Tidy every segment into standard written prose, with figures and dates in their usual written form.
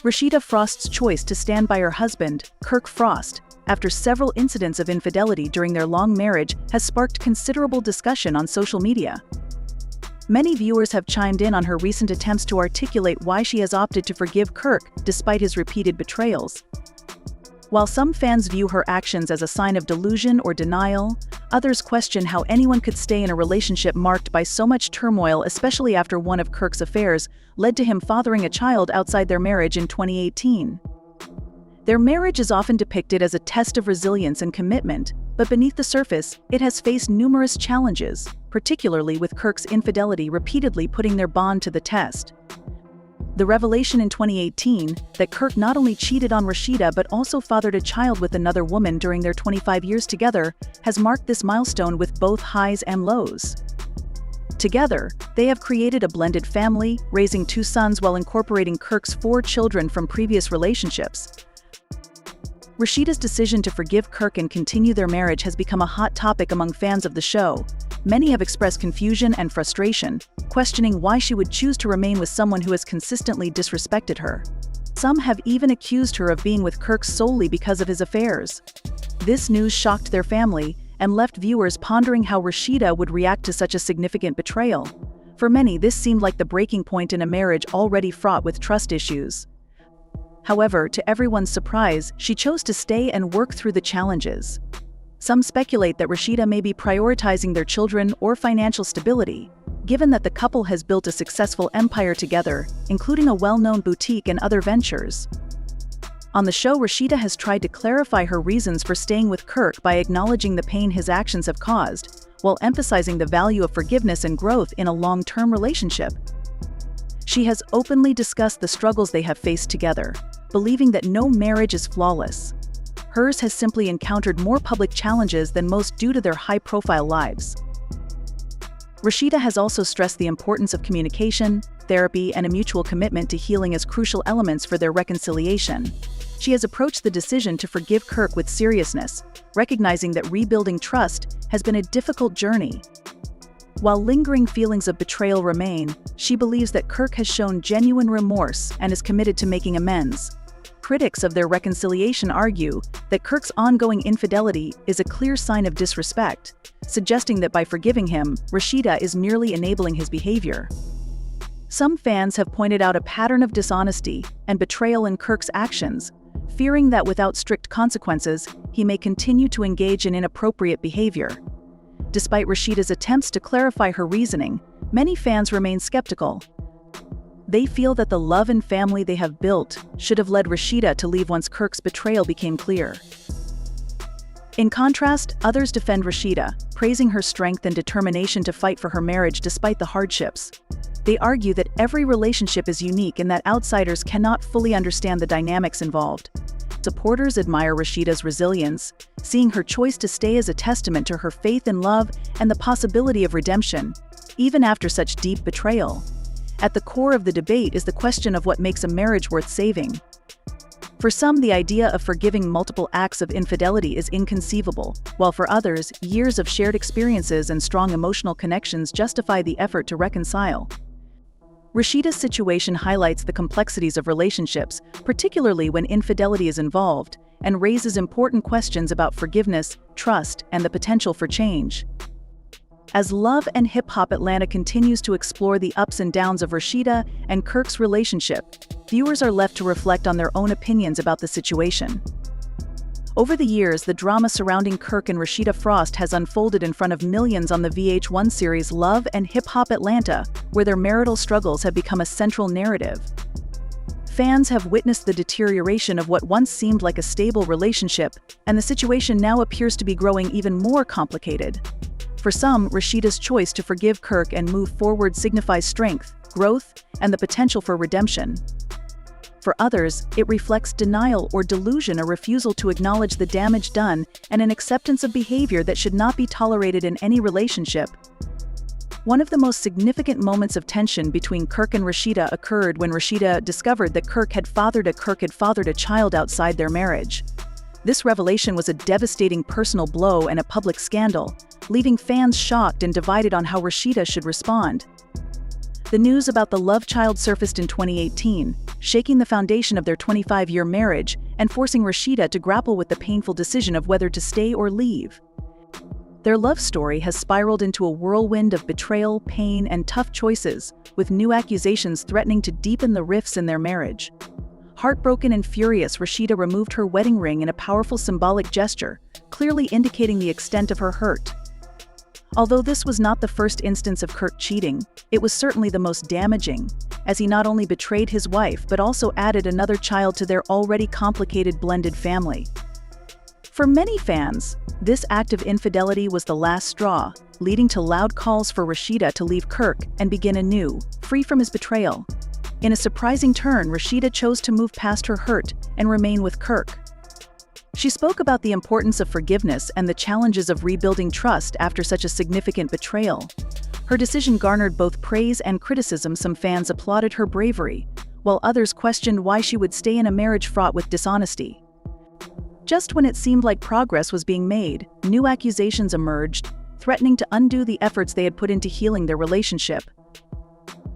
Rasheeda Frost's choice to stand by her husband, Kirk Frost, after several incidents of infidelity during their long marriage has sparked considerable discussion on social media. Many viewers have chimed in on her recent attempts to articulate why she has opted to forgive Kirk despite his repeated betrayals. While some fans view her actions as a sign of delusion or denial, others question how anyone could stay in a relationship marked by so much turmoil, especially after one of Kirk's affairs led to him fathering a child outside their marriage in 2018. Their marriage is often depicted as a test of resilience and commitment, but beneath the surface, it has faced numerous challenges, particularly with Kirk's infidelity repeatedly putting their bond to the test. The revelation in 2018 that Kirk not only cheated on Rasheeda but also fathered a child with another woman during their 25 years together has marked this milestone with both highs and lows. Together, they have created a blended family, raising 2 sons while incorporating Kirk's 4 children from previous relationships. Rasheeda's decision to forgive Kirk and continue their marriage has become a hot topic among fans of the show. Many have expressed confusion and frustration, questioning why she would choose to remain with someone who has consistently disrespected her. Some have even accused her of being with Kirk solely because of his affairs. This news shocked their family and left viewers pondering how Rasheeda would react to such a significant betrayal. For many, this seemed like the breaking point in a marriage already fraught with trust issues. However, to everyone's surprise, she chose to stay and work through the challenges. Some speculate that Rasheeda may be prioritizing their children or financial stability, given that the couple has built a successful empire together, including a well-known boutique and other ventures. On the show, Rasheeda has tried to clarify her reasons for staying with Kirk by acknowledging the pain his actions have caused, while emphasizing the value of forgiveness and growth in a long-term relationship. She has openly discussed the struggles they have faced together, believing that no marriage is flawless. Hers has simply encountered more public challenges than most due to their high-profile lives. Rasheeda has also stressed the importance of communication, therapy, and a mutual commitment to healing as crucial elements for their reconciliation. She has approached the decision to forgive Kirk with seriousness, recognizing that rebuilding trust has been a difficult journey. While lingering feelings of betrayal remain, she believes that Kirk has shown genuine remorse and is committed to making amends. Critics of their reconciliation argue that Kirk's ongoing infidelity is a clear sign of disrespect, suggesting that by forgiving him, Rasheeda is merely enabling his behavior. Some fans have pointed out a pattern of dishonesty and betrayal in Kirk's actions, fearing that without strict consequences, he may continue to engage in inappropriate behavior. Despite Rasheeda's attempts to clarify her reasoning, many fans remain skeptical. They feel that the love and family they have built should have led Rasheeda to leave once Kirk's betrayal became clear. In contrast, others defend Rasheeda, praising her strength and determination to fight for her marriage despite the hardships. They argue that every relationship is unique and that outsiders cannot fully understand the dynamics involved. Supporters admire Rasheeda's resilience, seeing her choice to stay as a testament to her faith in love and the possibility of redemption, even after such deep betrayal. At the core of the debate is the question of what makes a marriage worth saving. For some, the idea of forgiving multiple acts of infidelity is inconceivable, while for others, years of shared experiences and strong emotional connections justify the effort to reconcile. Rasheeda's situation highlights the complexities of relationships, particularly when infidelity is involved, and raises important questions about forgiveness, trust, and the potential for change. As Love and Hip Hop Atlanta continues to explore the ups and downs of Rasheeda and Kirk's relationship, viewers are left to reflect on their own opinions about the situation. Over the years, the drama surrounding Kirk and Rasheeda Frost has unfolded in front of millions on the VH1 series Love and Hip Hop Atlanta, where their marital struggles have become a central narrative. Fans have witnessed the deterioration of what once seemed like a stable relationship, and the situation now appears to be growing even more complicated. For some, Rasheeda's choice to forgive Kirk and move forward signifies strength, growth, and the potential for redemption. For others, it reflects denial or delusion, a refusal to acknowledge the damage done, and an acceptance of behavior that should not be tolerated in any relationship. One of the most significant moments of tension between Kirk and Rasheeda occurred when Rasheeda discovered that Kirk had fathered a child outside their marriage. This revelation was a devastating personal blow and a public scandal, leaving fans shocked and divided on how Rasheeda should respond. The news about the love child surfaced in 2018, shaking the foundation of their 25-year marriage and forcing Rasheeda to grapple with the painful decision of whether to stay or leave. Their love story has spiraled into a whirlwind of betrayal, pain, and tough choices, with new accusations threatening to deepen the rifts in their marriage. Heartbroken and furious, Rasheeda removed her wedding ring in a powerful symbolic gesture, clearly indicating the extent of her hurt. Although this was not the first instance of Kirk cheating, it was certainly the most damaging, as he not only betrayed his wife but also added another child to their already complicated blended family. For many fans, this act of infidelity was the last straw, leading to loud calls for Rasheeda to leave Kirk and begin anew, free from his betrayal. In a surprising turn, Rasheeda chose to move past her hurt and remain with Kirk. She spoke about the importance of forgiveness and the challenges of rebuilding trust after such a significant betrayal. Her decision garnered both praise and criticism. Some fans applauded her bravery, while others questioned why she would stay in a marriage fraught with dishonesty. Just when it seemed like progress was being made, new accusations emerged, threatening to undo the efforts they had put into healing their relationship.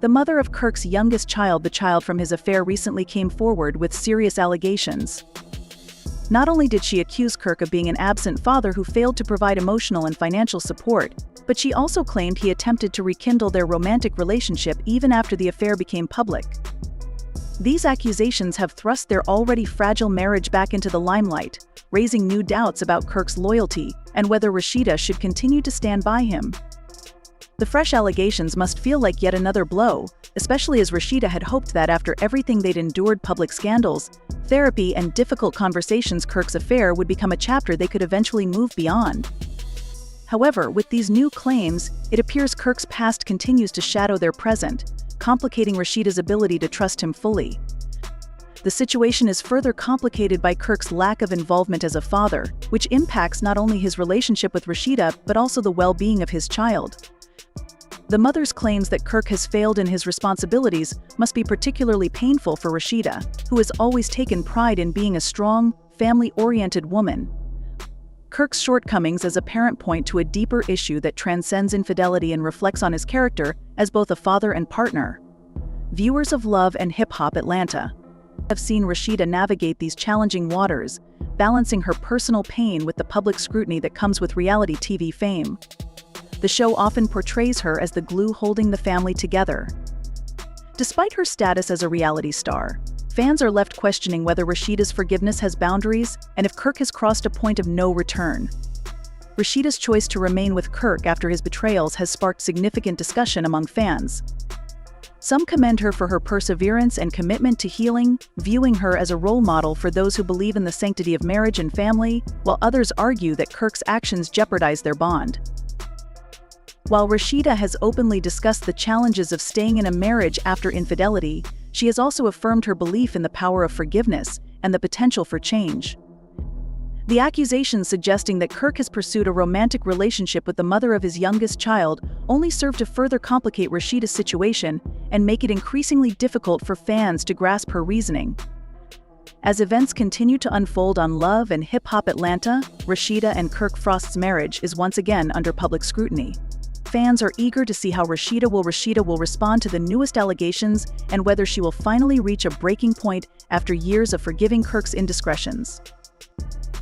The mother of Kirk's youngest child, the child from his affair, recently came forward with serious allegations. Not only did she accuse Kirk of being an absent father who failed to provide emotional and financial support, but she also claimed he attempted to rekindle their romantic relationship even after the affair became public. These accusations have thrust their already fragile marriage back into the limelight, raising new doubts about Kirk's loyalty and whether Rasheeda should continue to stand by him. The fresh allegations must feel like yet another blow, especially as Rasheeda had hoped that after everything they'd endured, public scandals, therapy, and difficult conversations, Kirk's affair would become a chapter they could eventually move beyond. However, with these new claims, it appears Kirk's past continues to shadow their present, complicating Rasheeda's ability to trust him fully. The situation is further complicated by Kirk's lack of involvement as a father, which impacts not only his relationship with Rasheeda but also the well-being of his child. The mother's claims that Kirk has failed in his responsibilities must be particularly painful for Rasheeda, who has always taken pride in being a strong, family-oriented woman. Kirk's shortcomings as a parent point to a deeper issue that transcends infidelity and reflects on his character as both a father and partner. Viewers of Love and Hip Hop Atlanta have seen Rasheeda navigate these challenging waters, balancing her personal pain with the public scrutiny that comes with reality TV fame. The show often portrays her as the glue holding the family together. Despite her status as a reality star, fans are left questioning whether Rasheeda's forgiveness has boundaries and if Kirk has crossed a point of no return. Rasheeda's choice to remain with Kirk after his betrayals has sparked significant discussion among fans. Some commend her for her perseverance and commitment to healing, viewing her as a role model for those who believe in the sanctity of marriage and family, while others argue that Kirk's actions jeopardize their bond. While Rasheeda has openly discussed the challenges of staying in a marriage after infidelity, she has also affirmed her belief in the power of forgiveness and the potential for change. The accusations suggesting that Kirk has pursued a romantic relationship with the mother of his youngest child only serve to further complicate Rasheeda's situation and make it increasingly difficult for fans to grasp her reasoning. As events continue to unfold on Love and Hip Hop Atlanta, Rasheeda and Kirk Frost's marriage is once again under public scrutiny. Fans are eager to see how Rasheeda will respond to the newest allegations and whether she will finally reach a breaking point after years of forgiving Kirk's indiscretions.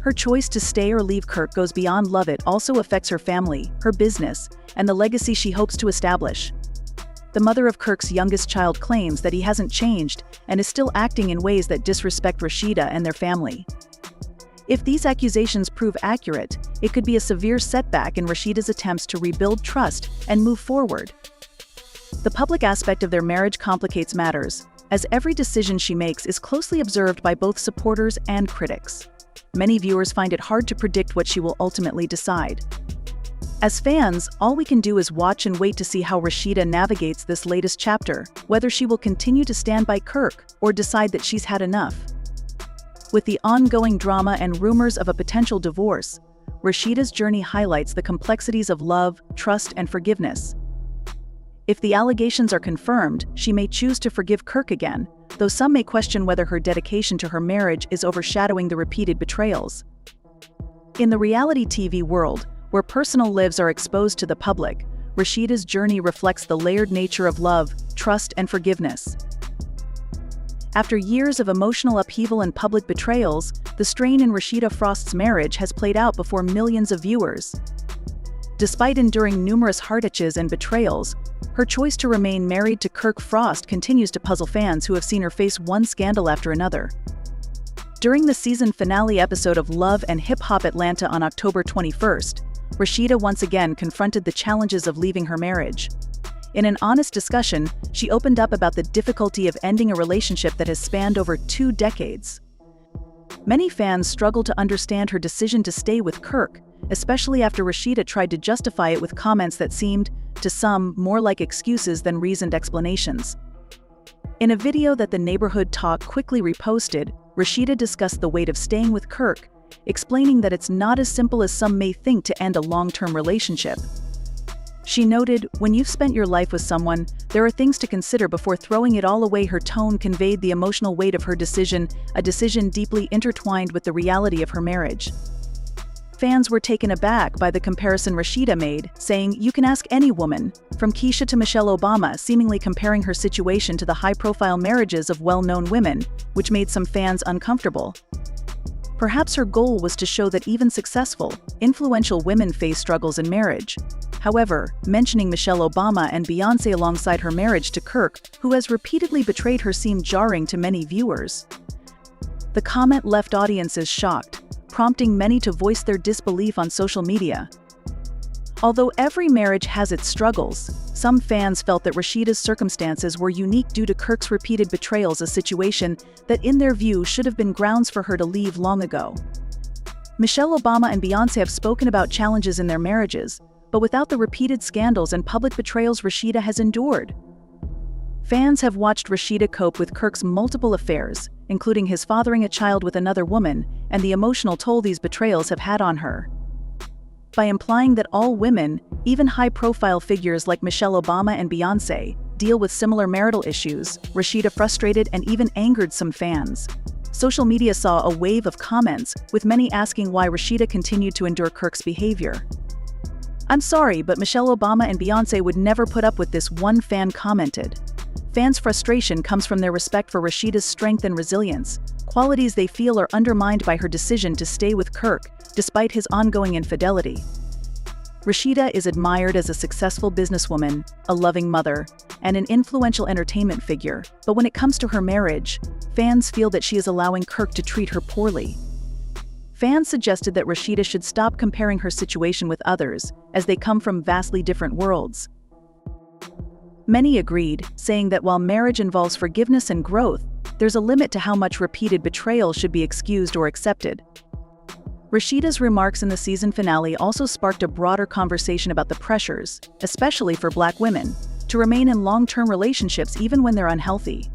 Her choice to stay or leave Kirk goes beyond love. It also affects her family, her business, and the legacy she hopes to establish. The mother of Kirk's youngest child claims that he hasn't changed and is still acting in ways that disrespect Rasheeda and their family. If these accusations prove accurate, it could be a severe setback in Rasheeda's attempts to rebuild trust and move forward. The public aspect of their marriage complicates matters, as every decision she makes is closely observed by both supporters and critics. Many viewers find it hard to predict what she will ultimately decide. As fans, all we can do is watch and wait to see how Rasheeda navigates this latest chapter, whether she will continue to stand by Kirk or decide that she's had enough. With the ongoing drama and rumors of a potential divorce, Rasheeda's journey highlights the complexities of love, trust, and forgiveness. If the allegations are confirmed, she may choose to forgive Kirk again, though some may question whether her dedication to her marriage is overshadowing the repeated betrayals. In the reality TV world, where personal lives are exposed to the public, Rasheeda's journey reflects the layered nature of love, trust, and forgiveness. After years of emotional upheaval and public betrayals, the strain in Rasheeda Frost's marriage has played out before millions of viewers. Despite enduring numerous heartaches and betrayals, her choice to remain married to Kirk Frost continues to puzzle fans who have seen her face one scandal after another. During the season finale episode of Love and Hip Hop Atlanta on October 21st, Rasheeda once again confronted the challenges of leaving her marriage. In an honest discussion, she opened up about the difficulty of ending a relationship that has spanned over 2 decades. Many fans struggle to understand her decision to stay with Kirk, especially after Rasheeda tried to justify it with comments that seemed, to some, more like excuses than reasoned explanations. In a video that the Neighborhood Talk quickly reposted, Rasheeda discussed the weight of staying with Kirk, explaining that it's not as simple as some may think to end a long-term relationship. She noted, "When you've spent your life with someone, there are things to consider before throwing it all away." Her tone conveyed the emotional weight of her decision, a decision deeply intertwined with the reality of her marriage. Fans were taken aback by the comparison Rasheeda made, saying, "You can ask any woman, from Keisha to Michelle Obama," seemingly comparing her situation to the high-profile marriages of well-known women, which made some fans uncomfortable. Perhaps her goal was to show that even successful, influential women face struggles in marriage. However, mentioning Michelle Obama and Beyoncé alongside her marriage to Kirk, who has repeatedly betrayed her, seemed jarring to many viewers. The comment left audiences shocked, prompting many to voice their disbelief on social media. Although every marriage has its struggles, some fans felt that Rasheeda's circumstances were unique due to Kirk's repeated betrayals, a situation that in their view should have been grounds for her to leave long ago. Michelle Obama and Beyoncé have spoken about challenges in their marriages, but without the repeated scandals and public betrayals Rasheeda has endured. Fans have watched Rasheeda cope with Kirk's multiple affairs, including his fathering a child with another woman, and the emotional toll these betrayals have had on her. By implying that all women, even high-profile figures like Michelle Obama and Beyoncé, deal with similar marital issues, Rasheeda frustrated and even angered some fans. Social media saw a wave of comments, with many asking why Rasheeda continued to endure Kirk's behavior. "I'm sorry, but Michelle Obama and Beyoncé would never put up with this," one fan commented. Fans' frustration comes from their respect for Rasheeda's strength and resilience, qualities they feel are undermined by her decision to stay with Kirk, despite his ongoing infidelity. Rasheeda is admired as a successful businesswoman, a loving mother, and an influential entertainment figure, but when it comes to her marriage, fans feel that she is allowing Kirk to treat her poorly. Fans suggested that Rasheeda should stop comparing her situation with others, as they come from vastly different worlds. Many agreed, saying that while marriage involves forgiveness and growth, there's a limit to how much repeated betrayal should be excused or accepted. Rasheeda's remarks in the season finale also sparked a broader conversation about the pressures, especially for Black women, to remain in long-term relationships even when they're unhealthy.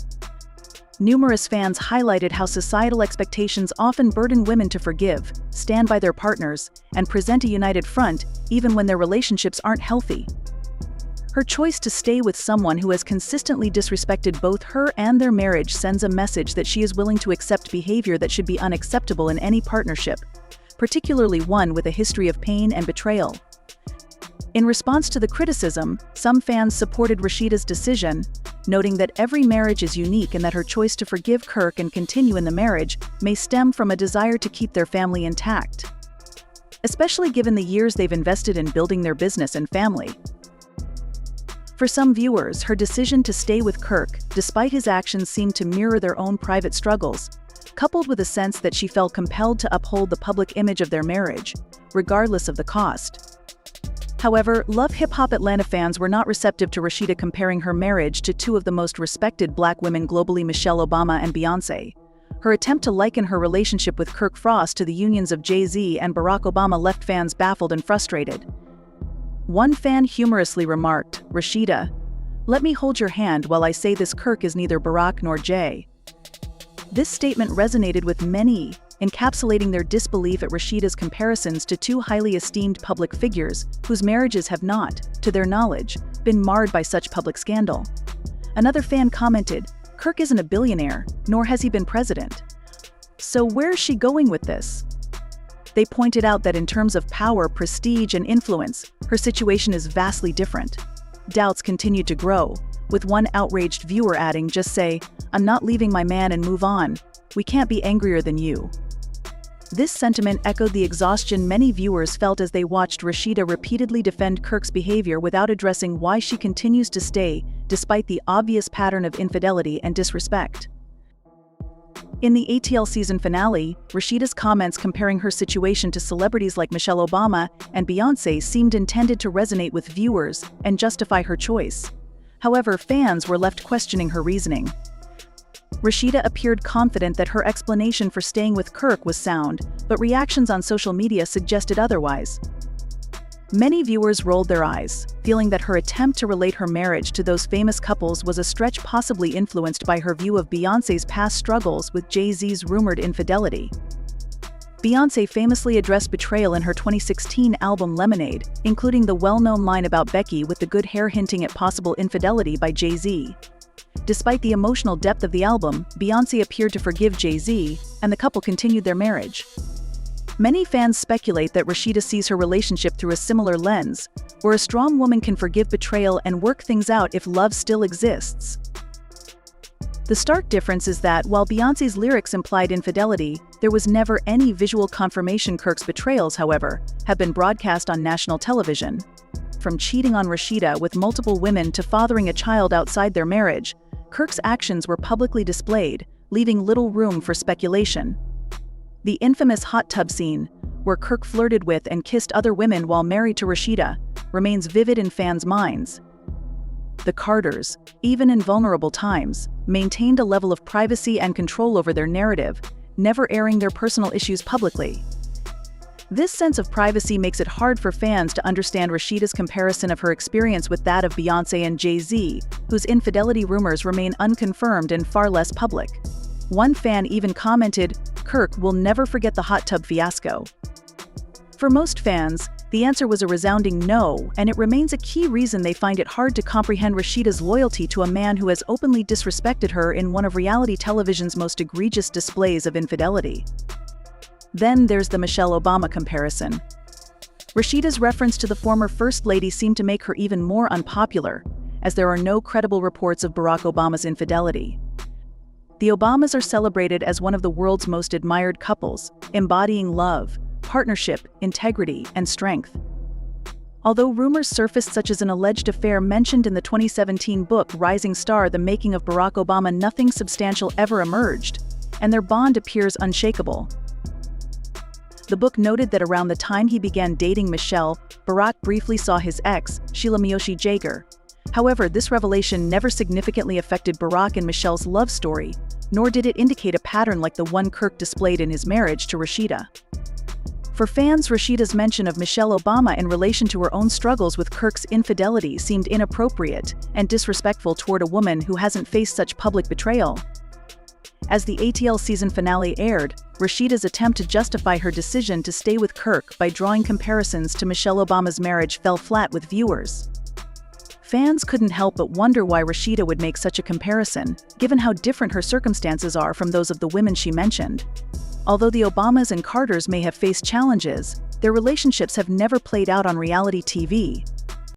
Numerous fans highlighted how societal expectations often burden women to forgive, stand by their partners, and present a united front even when their relationships aren't healthy. Her choice to stay with someone who has consistently disrespected both her and their marriage sends a message that she is willing to accept behavior that should be unacceptable in any partnership, particularly one with a history of pain and betrayal. In response to the criticism, some fans supported Rasheeda's decision, noting that every marriage is unique and that her choice to forgive Kirk and continue in the marriage may stem from a desire to keep their family intact, especially given the years they've invested in building their business and family. For some viewers, her decision to stay with Kirk, despite his actions, seemed to mirror their own private struggles, coupled with a sense that she felt compelled to uphold the public image of their marriage, regardless of the cost. However, Love Hip Hop Atlanta fans were not receptive to Rasheeda comparing her marriage to two of the most respected Black women globally, Michelle Obama and Beyoncé. Her attempt to liken her relationship with Kirk Frost to the unions of Jay-Z and Barack Obama left fans baffled and frustrated. One fan humorously remarked, "Rasheeda, let me hold your hand while I say this: Kirk is neither Barack nor Jay." This statement resonated with many, encapsulating their disbelief at Rasheeda's comparisons to two highly esteemed public figures whose marriages have not, to their knowledge, been marred by such public scandal. Another fan commented, "Kirk isn't a billionaire, nor has he been president. So where's she going with this?" They pointed out that in terms of power, prestige, and influence, her situation is vastly different. Doubts continued to grow, with one outraged viewer adding, "Just say, I'm not leaving my man and move on. We can't be angrier than you." This sentiment echoed the exhaustion many viewers felt as they watched Rasheeda repeatedly defend Kirk's behavior without addressing why she continues to stay, despite the obvious pattern of infidelity and disrespect. In the ATL season finale, Rasheeda's comments comparing her situation to celebrities like Michelle Obama and Beyoncé seemed intended to resonate with viewers and justify her choice. However, fans were left questioning her reasoning. Rasheeda appeared confident that her explanation for staying with Kirk was sound, but reactions on social media suggested otherwise. Many viewers rolled their eyes, feeling that her attempt to relate her marriage to those famous couples was a stretch, possibly influenced by her view of Beyoncé's past struggles with Jay-Z's rumored infidelity. Beyoncé famously addressed betrayal in her 2016 album Lemonade, including the well-known line about Becky with the good hair hinting at possible infidelity by Jay-Z. Despite the emotional depth of the album, Beyoncé appeared to forgive Jay-Z, and the couple continued their marriage. Many fans speculate that Rasheeda sees her relationship through a similar lens, where a strong woman can forgive betrayal and work things out if love still exists. The stark difference is that while Beyoncé's lyrics implied infidelity, there was never any visual confirmation. Kirk's betrayals, however, have been broadcast on national television. From cheating on Rasheeda with multiple women to fathering a child outside their marriage, Kirk's actions were publicly displayed, leaving little room for speculation. The infamous hot tub scene, where Kirk flirted with and kissed other women while married to Rasheeda, remains vivid in fans' minds. The Carters, even in vulnerable times, maintained a level of privacy and control over their narrative, never airing their personal issues publicly. This sense of privacy makes it hard for fans to understand Rasheeda's comparison of her experience with that of Beyoncé and Jay-Z, whose infidelity rumors remain unconfirmed and far less public. One fan even commented, "Kirk will never forget the hot tub fiasco." For most fans, the answer was a resounding no, and it remains a key reason they find it hard to comprehend Rasheeda's loyalty to a man who has openly disrespected her in one of reality television's most egregious displays of infidelity. Then there's the Michelle Obama comparison. Rasheeda's reference to the former First Lady seemed to make her even more unpopular, as there are no credible reports of Barack Obama's infidelity. The Obamas are celebrated as one of the world's most admired couples, embodying love, partnership, integrity, and strength. Although rumors surfaced such as an alleged affair mentioned in the 2017 book Rising Star: The Making of Barack Obama, nothing substantial ever emerged, and their bond appears unshakable. The book noted that around the time he began dating Michelle, Barack briefly saw his ex, Sheila Miyoshi Jager. However, this revelation never significantly affected Barack and Michelle's love story, nor did it indicate a pattern like the one Kirk displayed in his marriage to Rasheeda. For fans, Rasheeda's mention of Michelle Obama in relation to her own struggles with Kirk's infidelity seemed inappropriate and disrespectful toward a woman who hasn't faced such public betrayal. As the ATL season finale aired, Rasheeda's attempt to justify her decision to stay with Kirk by drawing comparisons to Michelle Obama's marriage fell flat with viewers. Fans couldn't help but wonder why Rasheeda would make such a comparison, given how different her circumstances are from those of the women she mentioned. Although the Obamas and Carters may have faced challenges, their relationships have never played out on reality TV,